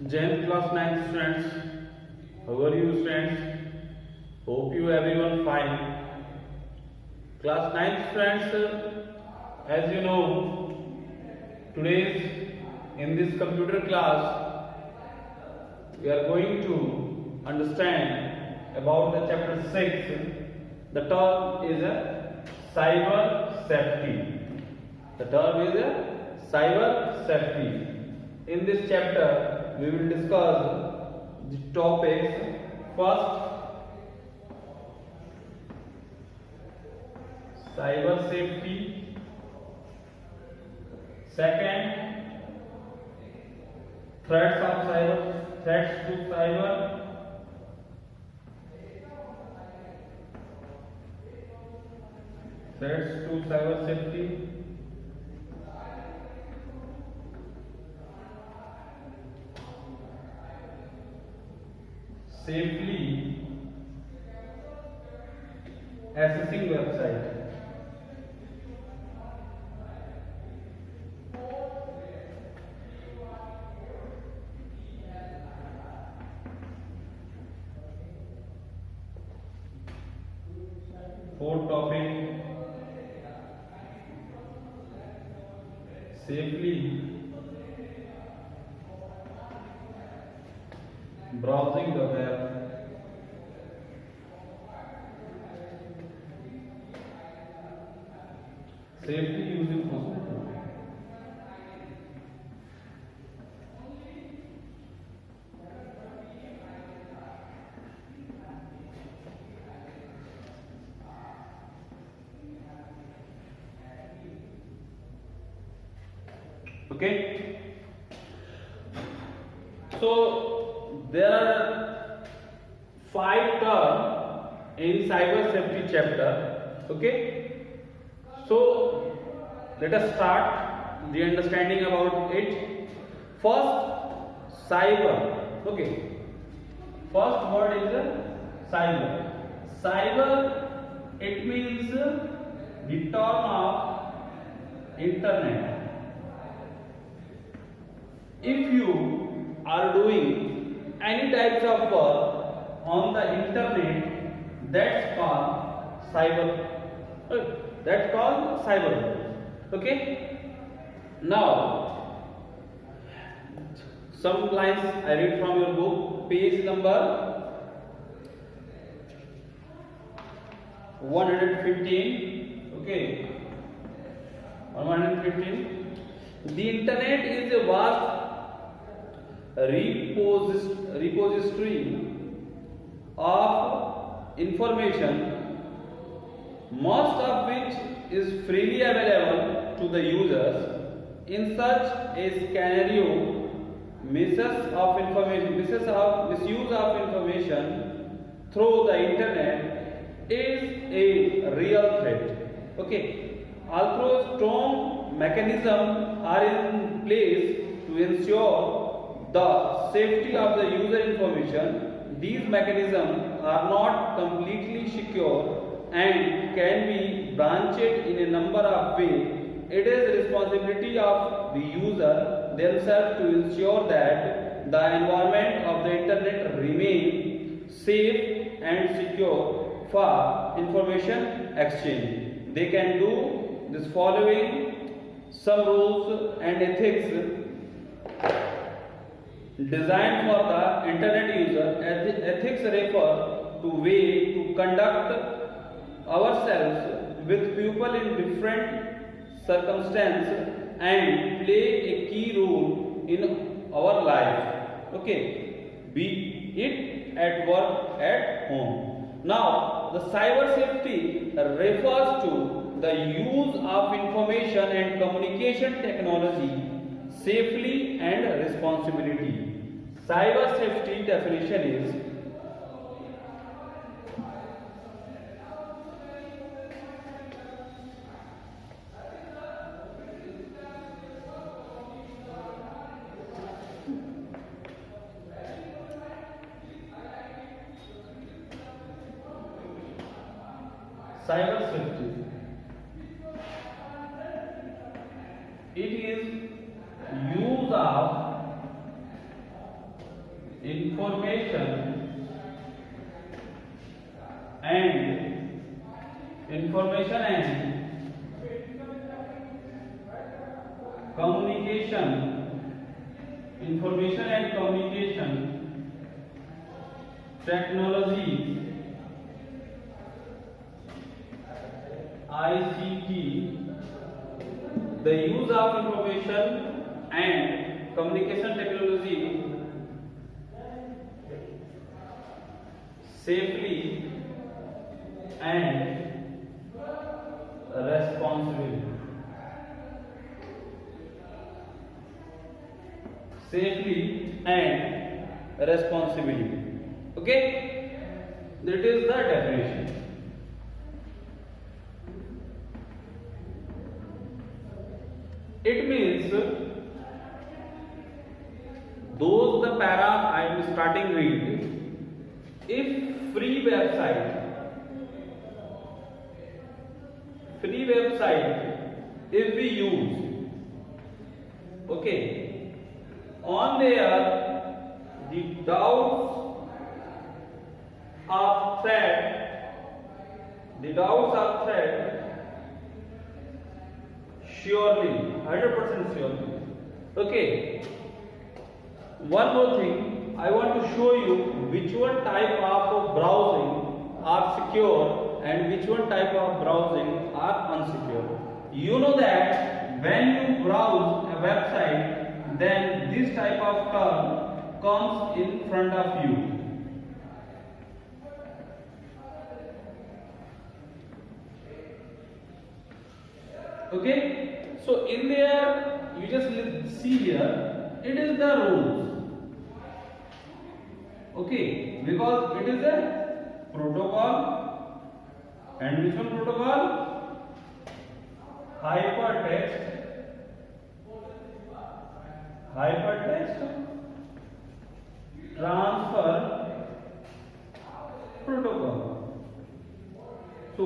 Jan class 9 students, how are you students? Hope you everyone fine. Class 9 students, as you know, today's in this computer class we are going to understand about the chapter 6. The term is a cyber safety. The term is a cyber safety. In this chapter, we will discuss the topics. First, cyber safety. Second, threats to cyber. Threats to cyber safety. Safely accessing website. Fourth topic, safely browsing the web. Safely using phone. Okay. So there are 5 terms in cyber safety chapter. Okay. So let us start the understanding about it. First, cyber. Okay. First word is cyber. Cyber, it means the term of internet. If you are doing any types of work on the internet, that's called cyber. That's called cyber. Okay. Now, some lines I read from your book, page number 115. Okay. 115. The internet is a vast repository of information, most of which is freely available to the users. In such a scenario, misuse of information through the internet is a real threat. Okay. Although strong mechanisms are in place to ensure the safety of the user information, these mechanisms are not completely secure and can be branched in a number of ways. It is the responsibility of the user themselves to ensure that the environment of the internet remains safe and secure for information exchange. They can do this following some rules and ethics designed for the internet user. Ethics refer to way to conduct ourselves with people in different circumstances and play a key role in our life. Okay, be it at work, at home. Now, the cyber safety refers to the use of information and communication technology safely and responsibility. Cyber safety definition is cyber safety. It is use of information and communication technology ICT. The use of information and communication technology safely and responsibly. Safely and responsibly. Okay, that is the definition. It means those the para I am starting read. If free website if we use, okay, on there the doubts of threat surely 100% surely. Okay, one more thing, I want to show you which one type of browsing are secure and which one type of browsing are unsecure. You know that when you browse a website, then this type of term comes in front of you. Okay, so in there you just see here, it is the rules. Okay, because it is a protocol, and which one protocol? Hypertext transfer protocol. So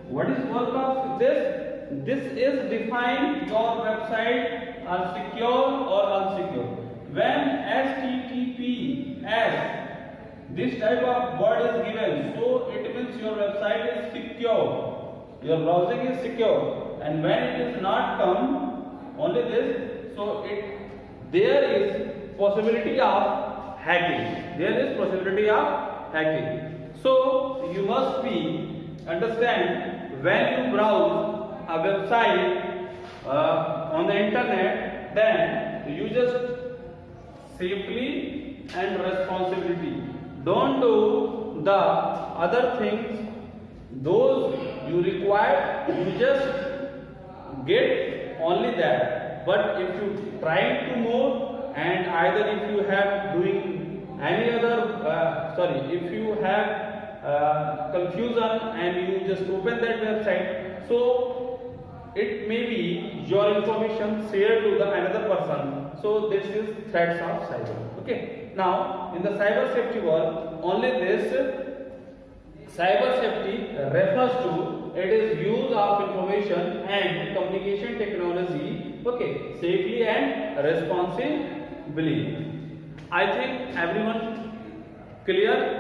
what is work of this? This is define your website are secure or unsecure. When HTTPS this type of word is given, so it means your website is secure, your browsing is secure. And when it is not come, only this, so there is possibility of hacking. So you must be understand, when you browse a website on the internet, then you just safely and responsibility. Don't do the other things, those you require, you just get only that. But if you try to more, and either if you have doing any other if you have confusion and you just open that website, so it may be your information shared to the another person. So this is threats of cyber. Okay, now in the cyber safety world, only this cyber safety refers to, it is use of information and communication technology, okay, safely and responsibly. I think everyone clear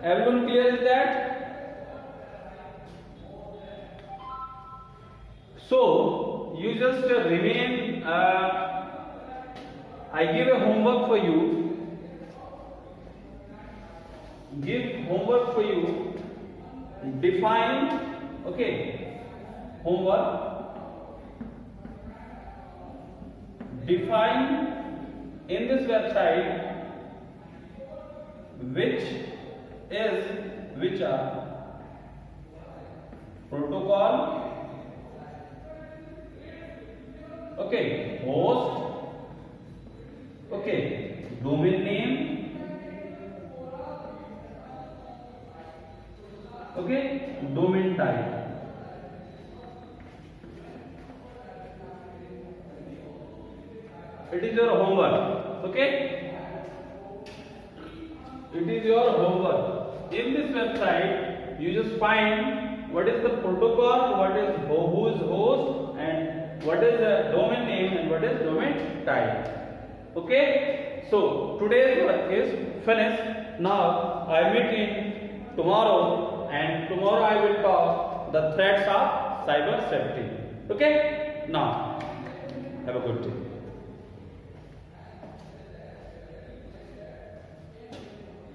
is that? So you just remain, I give a homework for you, define, okay, homework, define in this website which are protocol, okay, host, okay, domain name, okay, domain type. It is your homework. Okay, it is your homework. In this website you just find what is the protocol, what is who is host, and what is the domain name and what is domain type. Okay, So today's work is finished. Now I meet in tomorrow, and tomorrow I will talk the threats of cyber safety. Okay? Now have a good day.